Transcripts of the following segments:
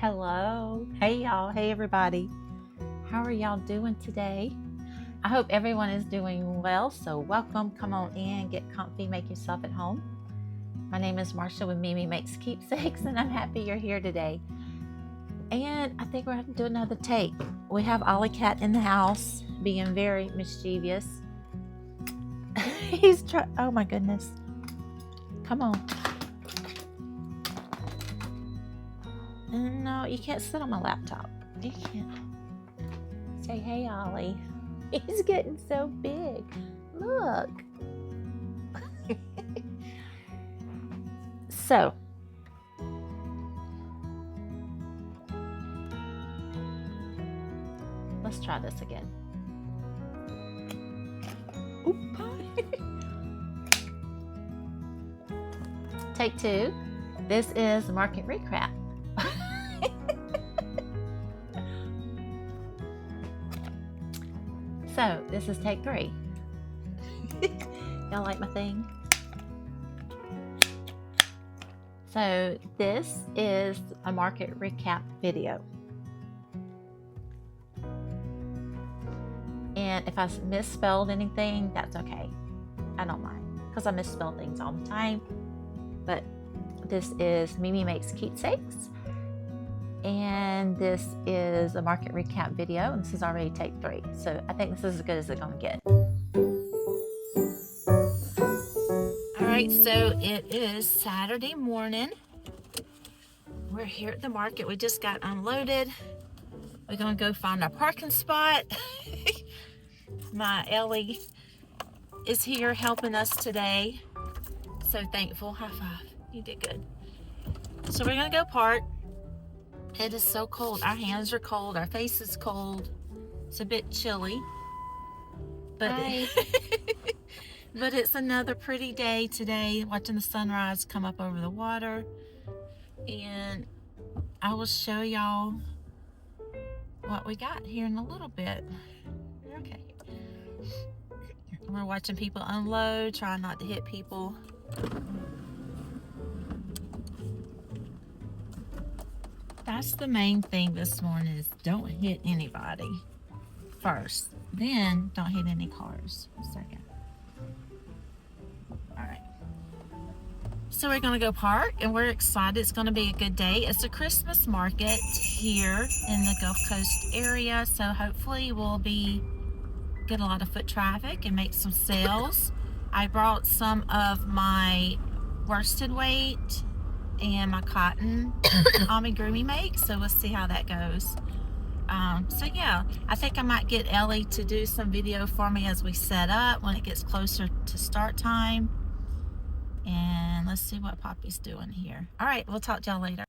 Hello. Hey y'all. Hey everybody. How are y'all doing today? I hope everyone is doing well. So welcome. Come on in, get comfy, make yourself at home. My name is Marsha with Mimi Makes Keepsakes, and I'm happy you're here today. And I think we're going to do another take. We have Ollie Cat in the house being very mischievous. He's trying. Oh my goodness. Come on. No, you can't sit on my laptop. You can't. Say, hey, Ollie. He's getting so big. Look. So, let's try this again. Take two. This is market recap. So, this is take three. Y'all like my thing? So, this is a market recap video. And if I misspelled anything, that's okay. I don't mind, because I misspell things all the time. But this is Mimi Makes Keepsakes. And this is a market recap video, and this is already take three. So I think this is as good as it's gonna get. All right, so it is Saturday morning. We're here at the market. We just got unloaded. We're gonna go find our parking spot. My Ellie is here helping us today. So thankful. High five. You did good. So we're gonna go park. It is so cold. Our hands are cold. Our face is cold. It's a bit chilly. But, but it's another pretty day today. Watching the sunrise come up over the water. And I will show y'all what we got here in a little bit. Okay. We're watching people unload. Trying not to hit people. That's the main thing this morning is don't hit anybody first. Then don't hit any cars. A second. All right. So we're going to go park and we're excited. It's going to be a good day. It's a Christmas market here in the Gulf Coast area. So hopefully we'll get a lot of foot traffic and make some sales. I brought some of my worsted weight and my cotton amigurumi make, so we'll see how that goes. So yeah, I think I might get Ellie to do some video for me as we set up when it gets closer to start time. And let's see what Poppy's doing here. All right, we'll talk to y'all later.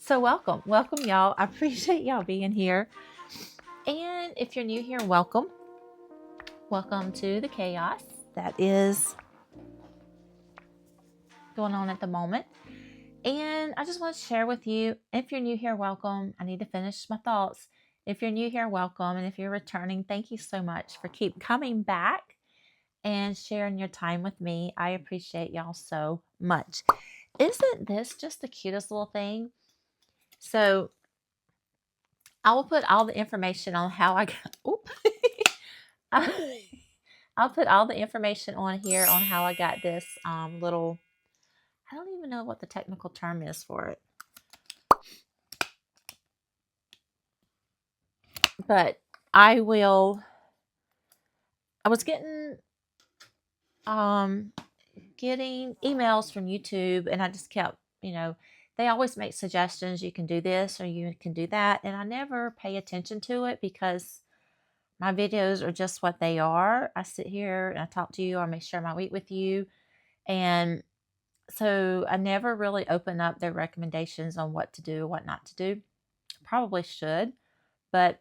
So welcome y'all. I appreciate y'all being here. And if you're new here, welcome to the chaos that is going on at the moment. And I just want to share with you, if you're new here, welcome. I need to finish my thoughts. If you're new here, welcome. And if you're returning, thank you so much for keep coming back and sharing your time with me. I appreciate y'all so much. Isn't this just the cutest little thing? So I will put all the information on how I got, I'll put all the information on here on how I got this little, I don't even know what the technical term is for it. But I was getting emails from YouTube, and I just kept, they always make suggestions. You can do this or you can do that. And I never pay attention to it because my videos are just what they are. I sit here and I talk to you, or I share my week with you. And so I never really open up their recommendations on what to do, what not to do. Probably should, but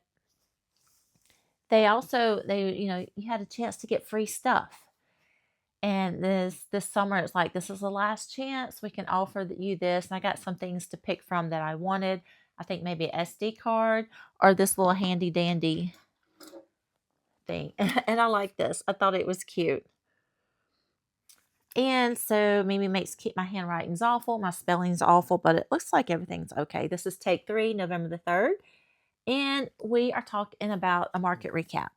they you had a chance to get free stuff. And this summer, it's like, this is the last chance we can offer you this. And I got some things to pick from that I wanted. I think maybe an SD card or this little handy dandy thing. And I like this. I thought it was cute. And so Mimi makes my handwriting's awful. My spelling's awful, but it looks like everything's okay. This is take 3, November the 3rd. And we are talking about a market recap.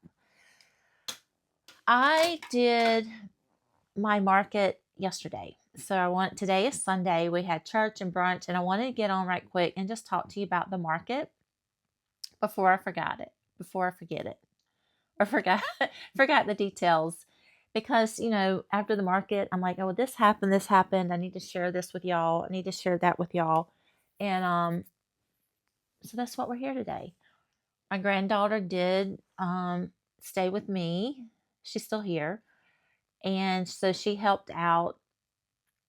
I did my market yesterday. So today is Sunday. We had church and brunch, and I wanted to get on right quick and just talk to you about the market before I forget it, or forgot the details. Because, after the market, I'm like, oh, this happened. I need to share this with y'all. I need to share that with y'all. And so that's what we're here today. My granddaughter did stay with me. She's still here. And so she helped out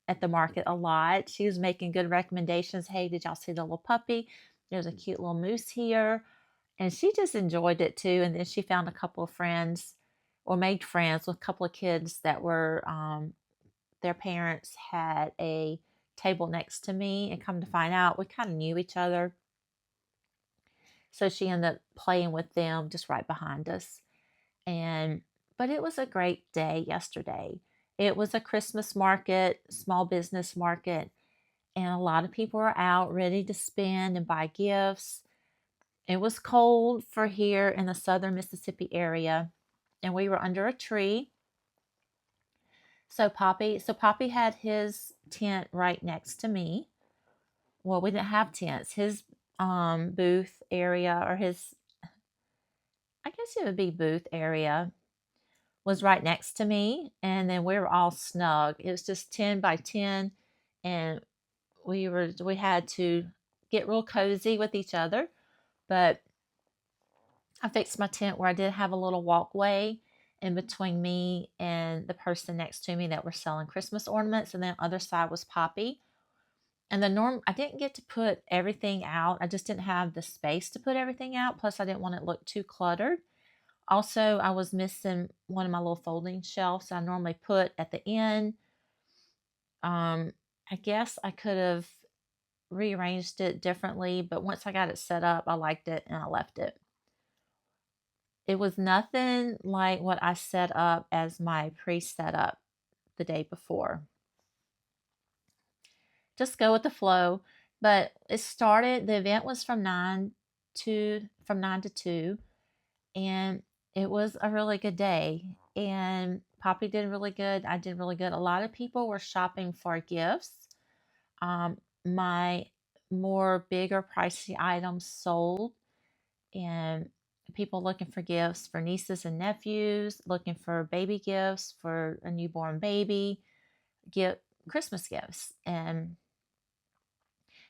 at the market a lot. She was making good recommendations. Hey, did y'all see the little puppy? There's a cute little moose here. And she just enjoyed it too. And then she found a couple of friends, or made friends with a couple of kids that were, their parents had a table next to me. And come to find out, we kind of knew each other. So she ended up playing with them just right behind us. But it was a great day yesterday. It was a Christmas market, small business market, and a lot of people are out ready to spend and buy gifts. It was cold for here in the southern Mississippi area, and we were under a tree. So Poppy had his tent right next to me. Well, we didn't have tents. His booth area, or his, I guess it would be booth area, was right next to me, and then we were all snug. It was just 10 by 10, and we had to get real cozy with each other. But I fixed my tent where I did have a little walkway in between me and the person next to me that were selling Christmas ornaments, and then the other side was Poppy. And I didn't get to put everything out. I just didn't have the space to put everything out. Plus, I didn't want it to look too cluttered. Also, I was missing one of my little folding shelves I normally put at the end. I guess I could have rearranged it differently, but once I got it set up, I liked it and I left it. It was nothing like what I set up as my pre-setup the day before. Just go with the flow. But the event was from 9 to 2, and it was a really good day. And Poppy did really good. I did really good. A lot of people were shopping for gifts. My more bigger pricey items sold, and people looking for gifts for nieces and nephews, looking for baby gifts for a newborn baby, Christmas gifts. And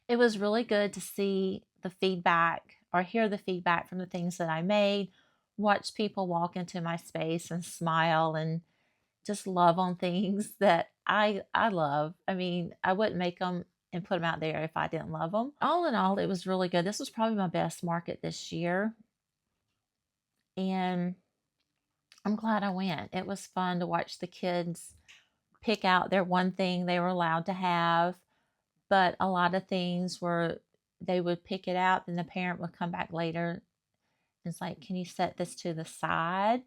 it was really good to see the feedback, or hear the feedback from the things that I made, watch people walk into my space and smile and just love on things that I love. I mean, I wouldn't make them and put them out there if I didn't love them. All in all, it was really good. This was probably my best market this year. And I'm glad I went. It was fun to watch the kids pick out their one thing they were allowed to have. But a lot of things were, they would pick it out, then the parent would come back later. It's like, can you set this to the side?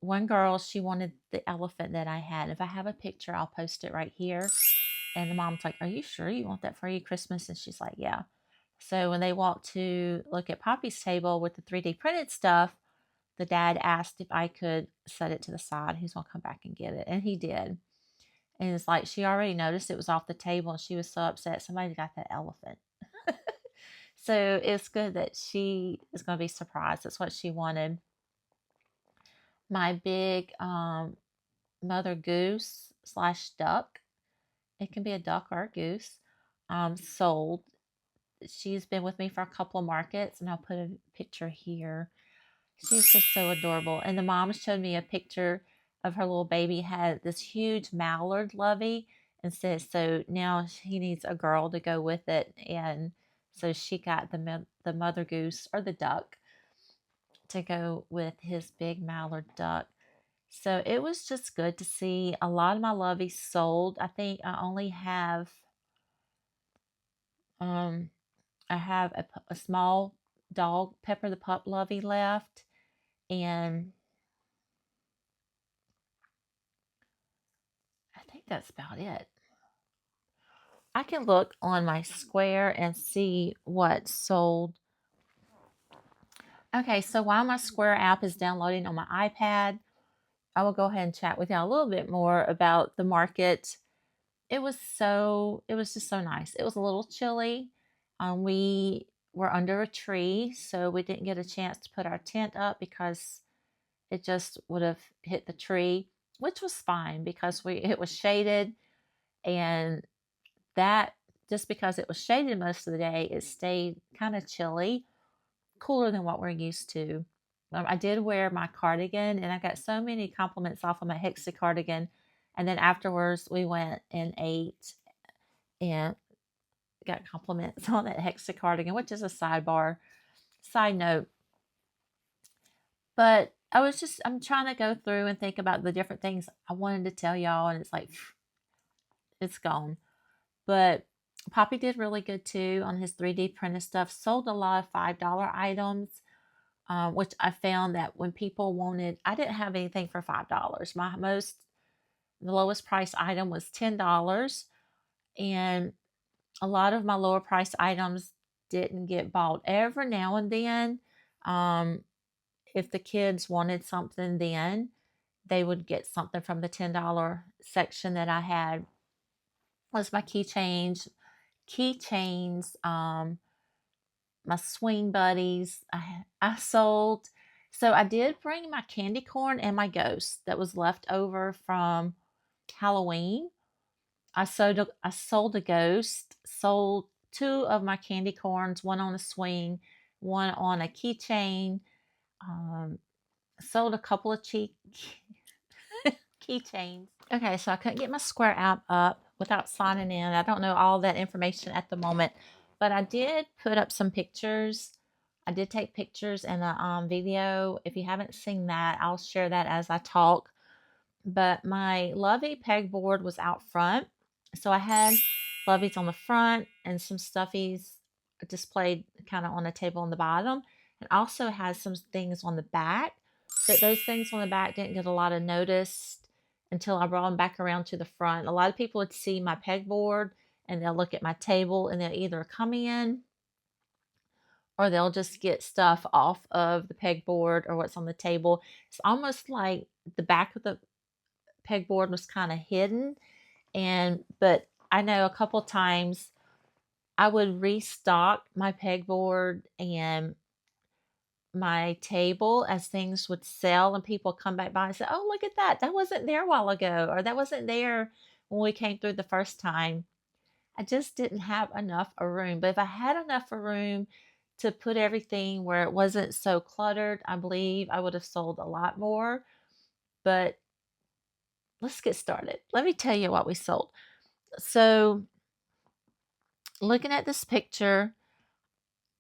One girl, she wanted the elephant that I had. If I have a picture, I'll post it right here. And the mom's like, are you sure you want that for your Christmas? And she's like, yeah. So when they walked to look at Poppy's table with the 3D printed stuff, the dad asked if I could set it to the side. He's going to come back and get it. And he did. And it's like she already noticed it was off the table and she was so upset. Somebody got that elephant. So it's good that she is going to be surprised. That's what she wanted. My big mother goose slash duck, it can be a duck or a goose, sold. She's been with me for a couple of markets, and I'll put a picture here. She's just so adorable. And the mom showed me a picture of her little baby had this huge mallard lovey and says, so now he needs a girl to go with it. And so she got the mother goose or the duck to go with his big mallard duck. So it was just good to see a lot of my loveys sold. I think I only have, I have a small dog, Pepper the Pup Lovey left. And I think that's about it. I can look on my Square and see what sold. Okay, so while my Square app is downloading on my iPad, I will go ahead and chat with y'all a little bit more about the market. It was just so nice. It was a little chilly. We were under a tree, so we didn't get a chance to put our tent up because it just would have hit the tree, which was fine because it was shaded, and that just because it was shaded most of the day, it stayed kind of chilly, cooler than what we're used to. I did wear my cardigan, and I got so many compliments off of my Hexie cardigan. And then afterwards, we went and ate and got compliments on that Hexie cardigan, which is a side note. But I'm trying to go through and think about the different things I wanted to tell y'all, and it's like, it's gone. But Poppy did really good too on his 3D printed stuff. Sold a lot of $5 items, which I found that when people wanted, I didn't have anything for $5. The lowest price item was $10. And a lot of my lower price items didn't get bought. Every now and then, if the kids wanted something, then they would get something from the $10 section that I had. Was my keychains, my swing buddies. I sold. So I did bring my candy corn and my ghost that was left over from Halloween. I sold a ghost, sold two of my candy corns, one on a swing, one on a keychain. Sold a couple of keychains. Okay, so I couldn't get my Square app up without signing in. I don't know all that information at the moment, but I did put up some pictures. I did take pictures and a video. If you haven't seen that, I'll share that as I talk. But my Lovey pegboard was out front. So I had Loveys on the front and some stuffies displayed kind of on a table on the bottom. And also has some things on the back. But those things on the back didn't get a lot of notice until I brought them back around to the front. A lot of people would see my pegboard and they'll look at my table and they'll either come in or they'll just get stuff off of the pegboard or what's on the table. It's almost like the back of the pegboard was kind of hidden. But I know a couple times I would restock my pegboard and my table as things would sell and people come back by and say, oh, look at that. That wasn't there a while ago, or that wasn't there when we came through the first time. I just didn't have enough room. But if I had enough room to put everything where it wasn't so cluttered, I believe I would have sold a lot more. But let's get started. Let me tell you what we sold. So looking at this picture,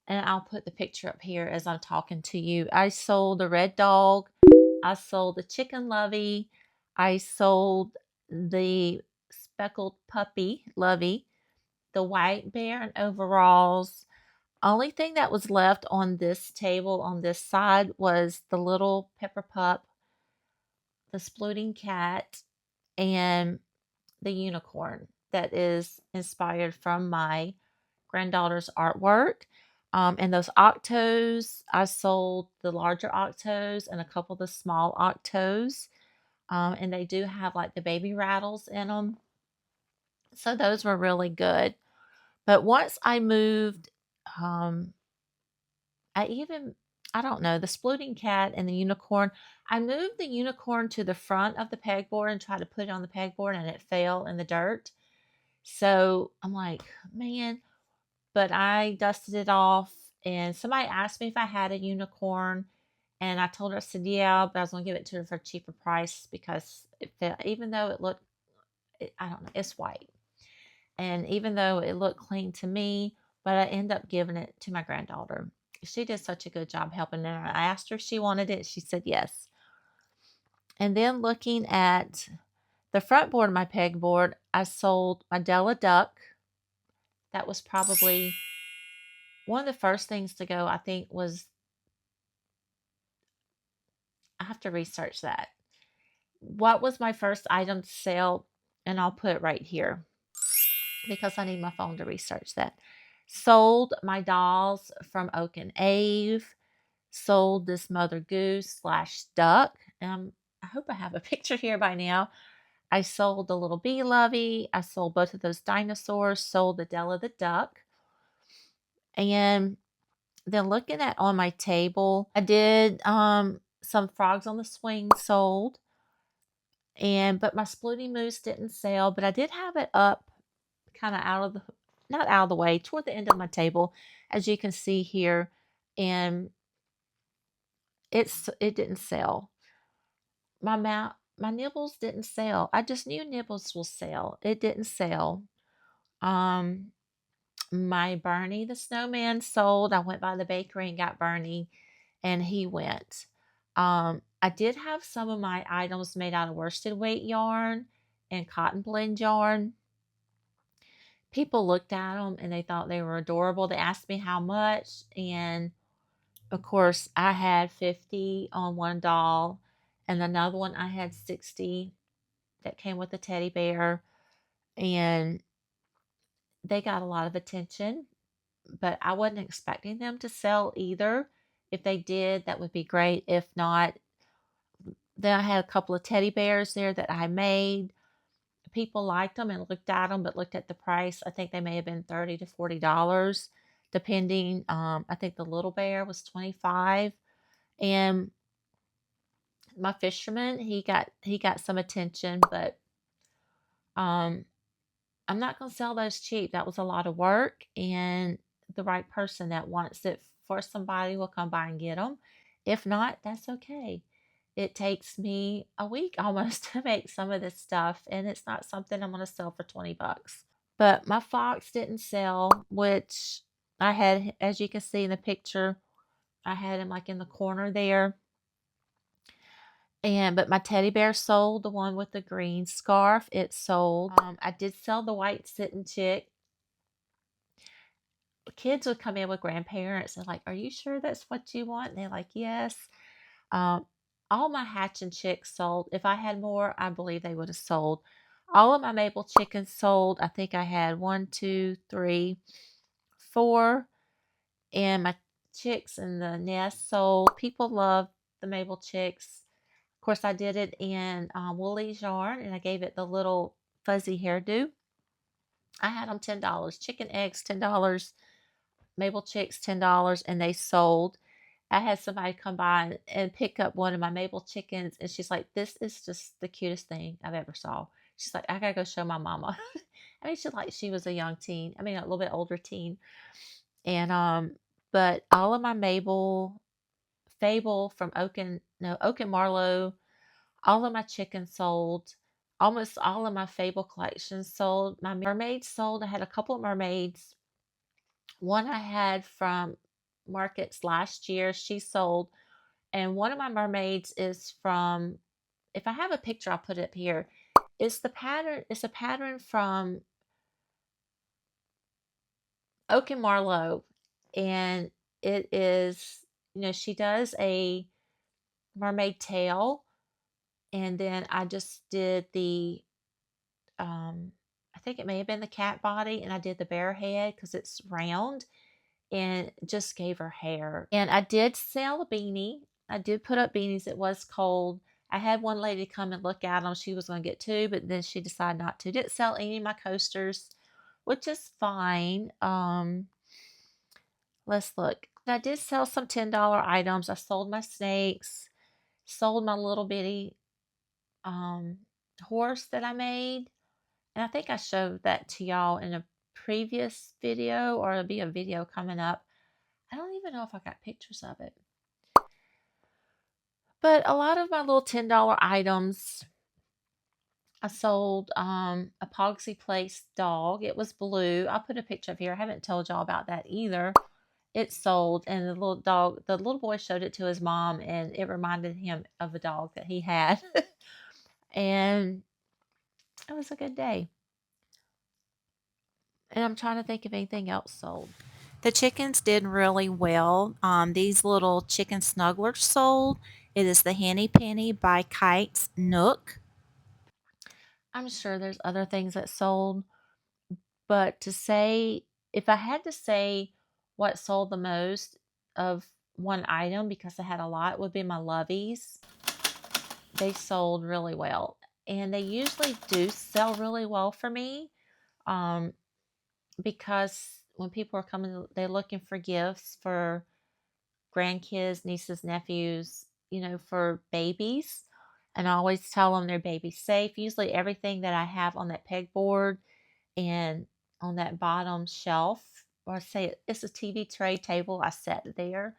and I'll put the picture up here as I'm talking to you. I sold the red dog. I sold the chicken Lovey. I sold the speckled puppy Lovey, the white bear in overalls. Only thing that was left on this table on this side was the little pepper pup, the splooting cat, and the unicorn that is inspired from my granddaughter's artwork. And those octos, I sold the larger octos and a couple of the small octos. And they do have like the baby rattles in them. So those were really good. But once I moved, um, I don't know, the splooting cat and the unicorn, I moved the unicorn to the front of the pegboard and tried to put it on the pegboard and it fell in the dirt. So I'm like, man, but I dusted it off and somebody asked me if I had a unicorn and I told her, I said, yeah, but I was going to give it to her for a cheaper price because it fell, even though it looked, I don't know, it's white. And even though it looked clean to me, but I ended up giving it to my granddaughter. She did such a good job helping her. I asked her if she wanted it. She said yes. And then looking at the front board of my pegboard, I sold my Della duck. That was probably one of the first things to go, I think, was I have to research that. What was my first item to sell? And I'll put it right here because I need my phone to research that. Sold my dolls from Oak and Ave. Sold this Mother Goose slash duck. I hope I have a picture here by now. I sold the little Bee Lovey. I sold both of those dinosaurs. Sold the Della the duck. And then looking at on my table, I did some frogs on the swing sold. But my splooty moose didn't sell, but I did have it up kind of out of the not out of the way toward the end of my table, as you can see here, and it didn't sell. My nibbles didn't sell. I just knew nibbles will sell. It didn't sell. Um my Bernie the snowman sold. I went by the bakery and got Bernie and he went. I did have some of my items made out of worsted weight yarn and cotton blend yarn. People looked at them and they thought they were adorable. They asked me how much, and of course, I had 50 on one doll, and another one I had 60 that came with a teddy bear, and they got a lot of attention, but I wasn't expecting them to sell either. If they did, that would be great. If not, then I had a couple of teddy bears there that I made. People liked them and looked at them, but looked at the price. I think they may have been $30 to $40, depending. I think the little bear was 25, and my fisherman he got some attention, but um, I'm not gonna sell those cheap. That was a lot of work, and the right person that wants it for somebody will come by and get them. If not, that's okay. It takes me a week almost to make some of this stuff, and it's not something I'm going to sell for $20. But my fox didn't sell, which I had, as you can see in the picture, I had him like in the corner there. But my teddy bear sold, the one with the green scarf. It sold. I did sell the white sitting chick. Kids would come in with grandparents and like, "Are you sure that's what you want?" And they're like, "Yes." Um, all my hatching chicks sold. If I had more, I believe they would have sold. All of my maple chickens sold. I think I had 1, 2, 3, 4, and my chicks in the nest sold. People love the maple chicks. Of course, I did it in Woolly's yarn, and I gave it the little fuzzy hairdo. I had them $10. Chicken eggs $10. Maple chicks $10, and they sold. I had somebody come by and pick up one of my maple chickens, and she's like, "This is just the cutest thing I've ever saw." She's like, "I gotta go show my mama." I mean, she was a young teen. I mean, a little bit older teen. And but all of my Mabel Fable from Oak and Marlowe, all of my chickens sold. Almost all of my Fable collections sold. My mermaids sold. I had a couple of mermaids. One I had from markets last year, she sold. And one of my mermaids is from, if I have a picture, I'll put it up here. It's a pattern from Oak and Marlowe. And it is, she does a mermaid tail. And then I just did I think it may have been the cat body, and I did the bear head because it's round and just gave her hair. And I did sell a beanie. I did put up beanies. It was cold. I had one lady come and look at them. She was going to get two, but then she decided not to. Didn't sell any of my coasters, which is fine. Let's look. I did sell some $10 items. I sold my snakes, sold my little bitty horse that I made. And I think I showed that to y'all in a previous video, or it'll be a video coming up. I don't even know if I got pictures of it. But a lot of my little $10 items, I sold a Pogsy Place dog. It was blue. I'll put a picture of here. I haven't told y'all about that either. It sold, and the little boy showed it to his mom, and it reminded him of a dog that he had. And it was a good day. And I'm trying to think if anything else sold. The chickens did really well. These little chicken snugglers sold. It is the Henny Penny by Kites Nook. I'm sure there's other things that sold, but if I had to say what sold the most of one item, because I had a lot, would be my Loveys. They sold really well, and they usually do sell really well for me, because when people are coming, they're looking for gifts for grandkids, nieces, nephews, for babies. And I always tell them they're baby safe. Usually everything that I have on that pegboard and on that bottom shelf, or I say it's a TV tray table I set there.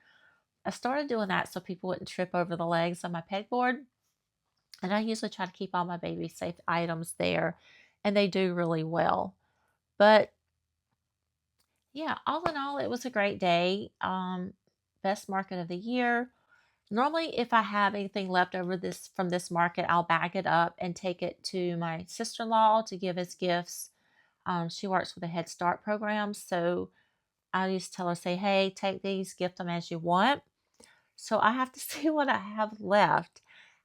I started doing that so people wouldn't trip over the legs on my pegboard. And I usually try to keep all my baby safe items there, and they do really well. But yeah, all in all, it was a great day. Best market of the year. Normally, if I have anything left over from this market, I'll bag it up and take it to my sister-in-law to give as gifts. She works with a Head Start program, so I used to tell her, say, hey, take these, gift them as you want. So I have to see what I have left.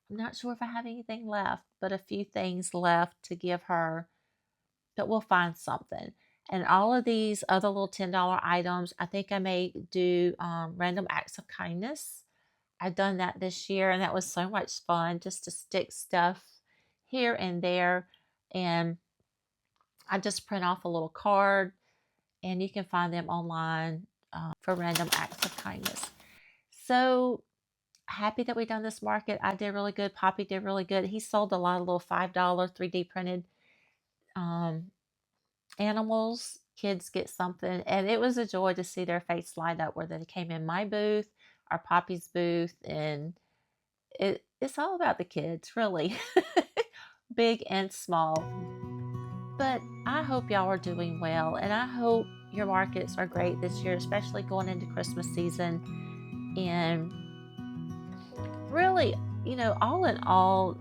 I'm not sure if I have anything left, but a few things left to give her, but we'll find something. And all of these other little $10 items, I think I may do random acts of kindness. I've done that this year, and that was so much fun, just to stick stuff here and there. And I just print off a little card, and you can find them online for random acts of kindness. So happy that we done this market. I did really good. Poppy did really good. He sold a lot of little $5 3D printed animals. Kids get something, and it was a joy to see their face light up, whether they came in my booth or Poppy's booth. And it's all about the kids, really. Big and small. But I hope y'all are doing well, and I hope your markets are great this year, especially going into Christmas season. And really, all in all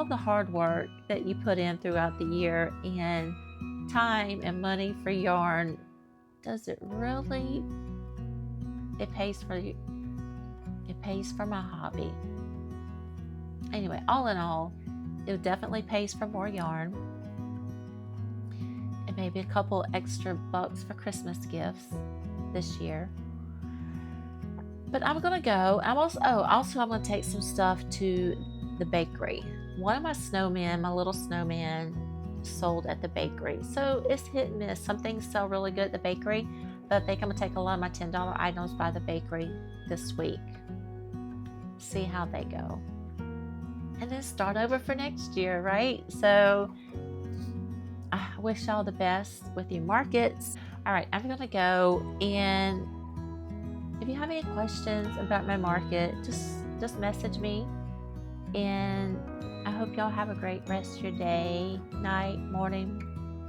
the hard work that you put in throughout the year, and time and money for yarn, does it really? It pays for you. It pays for my hobby. Anyway, all in all, it definitely pays for more yarn, and maybe a couple extra bucks for Christmas gifts this year. But I'm gonna go. I'm gonna take some stuff to the bakery. One of my snowmen, my little snowman, sold at the bakery. So it's hit and miss. Some things sell really good at the bakery, but I think I'm gonna take a lot of my $10 items by the bakery this week. See how they go. And then start over for next year, right? So I wish y'all the best with your markets. All right, I'm gonna go, and if you have any questions about my market, just message me. And I hope y'all have a great rest of your day, night, morning,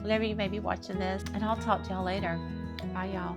whenever you may be watching this. And I'll talk to y'all later. Bye, y'all.